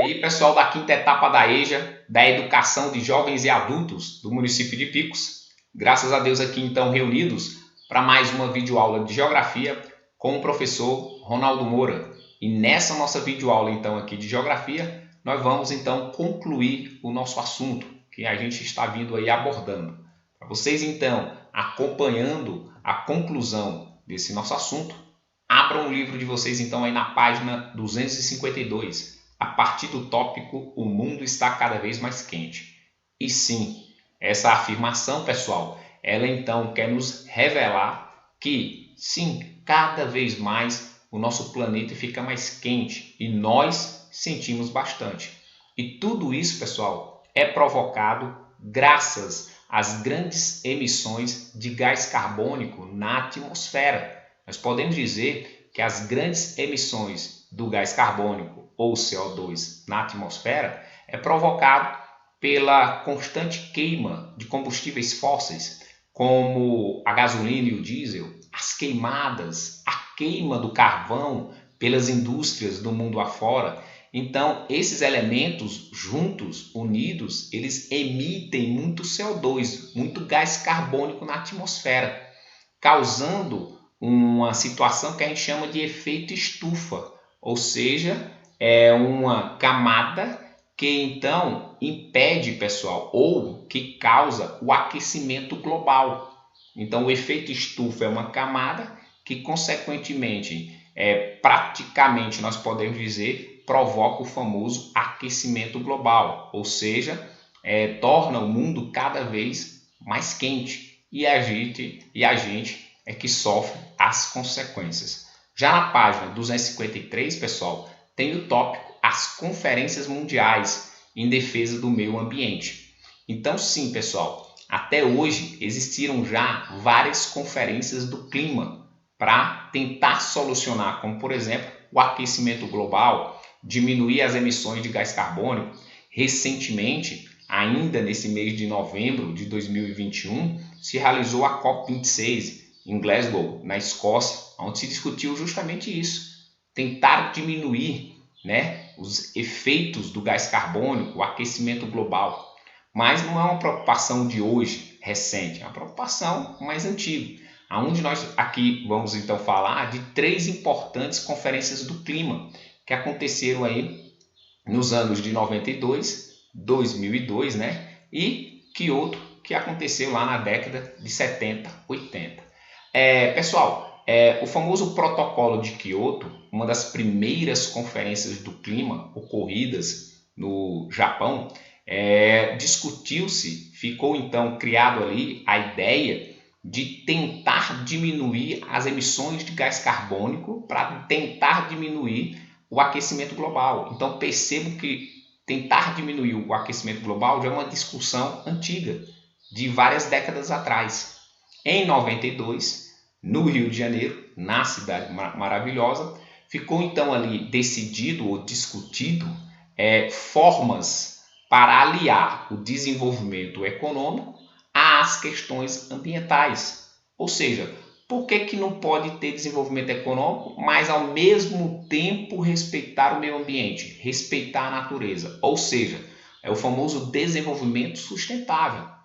aí, pessoal da quinta etapa da EJA, da Educação de Jovens e Adultos do município de Picos. Graças a Deus aqui então reunidos para mais uma videoaula de Geografia com o professor Ronaldo Moura. E nessa nossa videoaula então aqui de Geografia, nós vamos então concluir o nosso assunto que a gente está vindo aí abordando. Para vocês então, acompanhando a conclusão desse nosso assunto, abram o livro de vocês então aí na página 252. A partir do tópico "O mundo está cada vez mais quente". E sim, essa afirmação, pessoal, ela então quer nos revelar que, sim, cada vez mais o nosso planeta fica mais quente e nós sentimos bastante. E tudo isso, pessoal, é provocado graças às grandes emissões de gás carbônico na atmosfera. Nós podemos dizer que as grandes emissões do gás carbônico ou CO2 na atmosfera é provocado pela constante queima de combustíveis fósseis, como a gasolina e o diesel, as queimadas, a queima do carvão pelas indústrias do mundo afora. Então, esses elementos juntos, unidos, eles emitem muito CO2, muito gás carbônico na atmosfera, causando uma situação que a gente chama de efeito estufa, ou seja, é uma camada que então impede, pessoal, ou que causa o aquecimento global. Então, o efeito estufa é uma camada que, consequentemente, praticamente nós podemos dizer, provoca o famoso aquecimento global, ou seja, torna o mundo cada vez mais quente e a gente é que sofre as consequências. Já na página 253, pessoal, tem o tópico "As conferências mundiais em defesa do meio ambiente". Então, sim, pessoal, até hoje existiram já várias conferências do clima para tentar solucionar, como por exemplo, o aquecimento global, diminuir as emissões de gás carbônico. Recentemente, ainda nesse mês de novembro de 2021, se realizou a COP26 em Glasgow, na Escócia, onde se discutiu justamente isso. Tentar diminuir, os efeitos do gás carbônico, o aquecimento global. Mas não é uma preocupação de hoje, recente, é uma preocupação mais antiga. Onde nós aqui vamos então falar de 3 importantes conferências do clima que aconteceram aí nos anos de 92, 2002, e Kyoto, que aconteceu lá na década de 70, 80. Pessoal, o famoso protocolo de Kyoto, uma das primeiras conferências do clima ocorridas no Japão, discutiu-se, ficou então criado ali a ideia de tentar diminuir as emissões de gás carbônico para tentar diminuir o aquecimento global. Então percebo que tentar diminuir o aquecimento global já é uma discussão antiga, de várias décadas atrás. Em 92, no Rio de Janeiro, na cidade maravilhosa, ficou então ali decidido ou discutido formas para aliar o desenvolvimento econômico às questões ambientais. Ou seja, por que não pode ter desenvolvimento econômico, mas ao mesmo tempo respeitar o meio ambiente, respeitar a natureza? Ou seja, é o famoso desenvolvimento sustentável.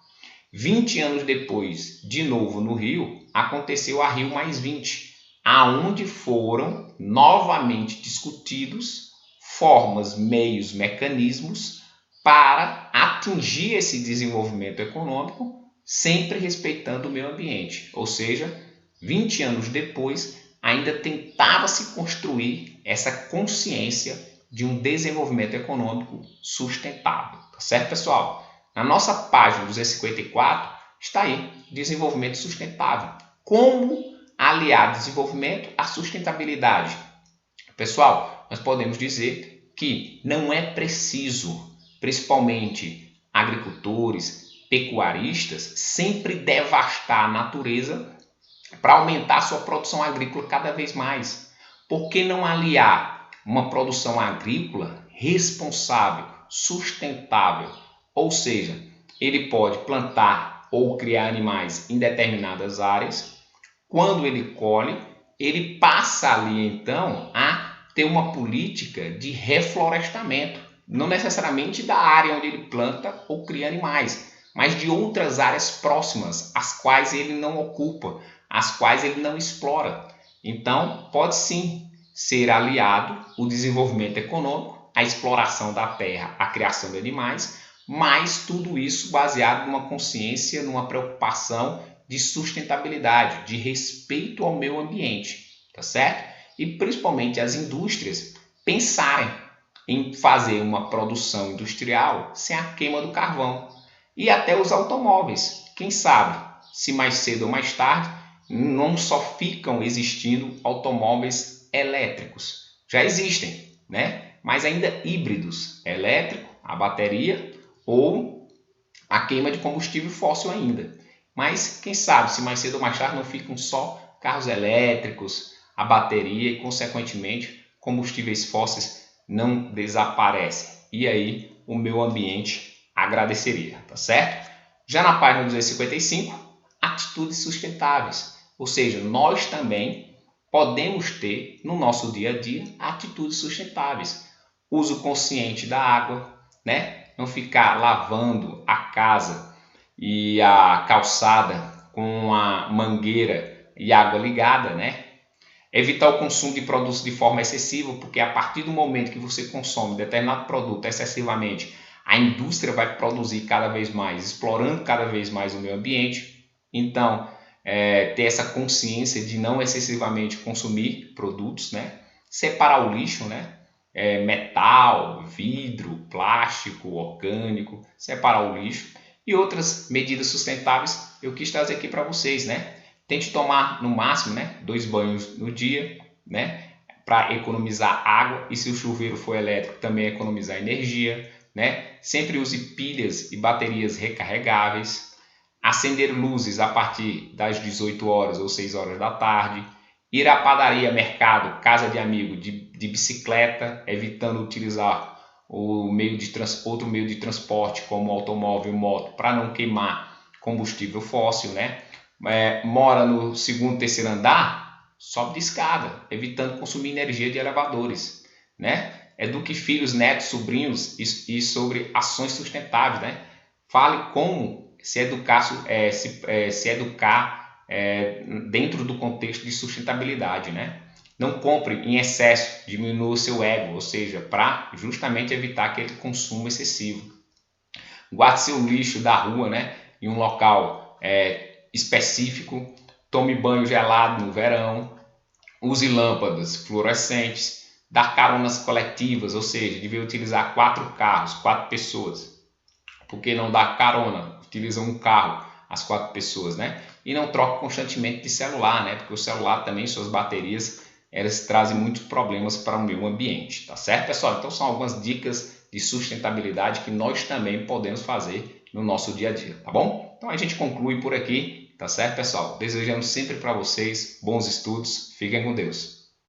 20 anos depois, de novo no Rio, aconteceu a Rio+20, aonde foram novamente discutidos formas, meios, mecanismos para atingir esse desenvolvimento econômico, sempre respeitando o meio ambiente. Ou seja, 20 anos depois, ainda tentava-se construir essa consciência de um desenvolvimento econômico sustentável. Tá certo, pessoal? Na nossa página 254 está aí, desenvolvimento sustentável. Como aliar desenvolvimento à sustentabilidade? Pessoal, nós podemos dizer que não é preciso, principalmente agricultores, pecuaristas, sempre devastar a natureza para aumentar sua produção agrícola cada vez mais. Por que não aliar uma produção agrícola responsável, sustentável? Ou seja, ele pode plantar ou criar animais em determinadas áreas. Quando ele colhe, ele passa ali então a ter uma política de reflorestamento. não necessariamente da área onde ele planta ou cria animais, mas de outras áreas próximas, as quais ele não ocupa, as quais ele não explora. Então, pode sim ser aliado o desenvolvimento econômico, a exploração da terra, a criação de animais, mas tudo isso baseado numa consciência, numa preocupação de sustentabilidade, de respeito ao meio ambiente, tá certo? E principalmente as indústrias pensarem em fazer uma produção industrial sem a queima do carvão. E até os automóveis, quem sabe, se mais cedo ou mais tarde, não só ficam existindo automóveis elétricos. Já existem, né? Mas ainda híbridos, elétrico, a bateria ou a queima de combustível fóssil ainda. Mas quem sabe, se mais cedo ou mais tarde não ficam só carros elétricos, a bateria e, consequentemente, combustíveis fósseis não desaparecem. E aí o meio ambiente agradeceria, tá certo? Já na página 255, atitudes sustentáveis. Ou seja, nós também podemos ter no nosso dia a dia atitudes sustentáveis. Uso consciente da água, né? Não ficar lavando a casa e a calçada com a mangueira e água ligada, né? Evitar o consumo de produtos de forma excessiva, porque a partir do momento que você consome determinado produto excessivamente, a indústria vai produzir cada vez mais, explorando cada vez mais o meio ambiente. Então, ter essa consciência de não excessivamente consumir produtos, né? Separar o lixo, né? Metal, vidro, plástico, orgânico, separar o lixo. E outras medidas sustentáveis eu quis trazer aqui para vocês, né? Tente tomar no máximo, né, 2 banhos no dia, né, para economizar água, e se o chuveiro for elétrico também economizar energia, né? Sempre use pilhas e baterias recarregáveis, acender luzes a partir das 18 horas ou 6 horas da tarde, ir à padaria, mercado, casa de amigo de bicicleta, evitando utilizar outro meio de transporte como automóvel, moto, para não queimar combustível fóssil, né? Mora no segundo, terceiro andar, sobe de escada, evitando consumir energia de elevadores, né? Eduque filhos, netos, sobrinhos e sobre ações sustentáveis, né? Fale como se educar, dentro do contexto de sustentabilidade, né? Não compre em excesso, diminua o seu ego, ou seja, para justamente evitar aquele consumo excessivo. Guarde seu lixo da rua, né? Em um local específico, tome banho gelado no verão, use lâmpadas fluorescentes, dar caronas coletivas, ou seja, devia utilizar 4 carros, 4 pessoas. Por que não dar carona? Utiliza um carro, as 4 pessoas, né? E não troque constantemente de celular, né? Porque o celular também, suas baterias, elas trazem muitos problemas para o meio ambiente, tá certo, pessoal? Então são algumas dicas de sustentabilidade que nós também podemos fazer no nosso dia a dia, tá bom? Então a gente conclui por aqui. Tá certo, pessoal? Desejamos sempre para vocês bons estudos. Fiquem com Deus.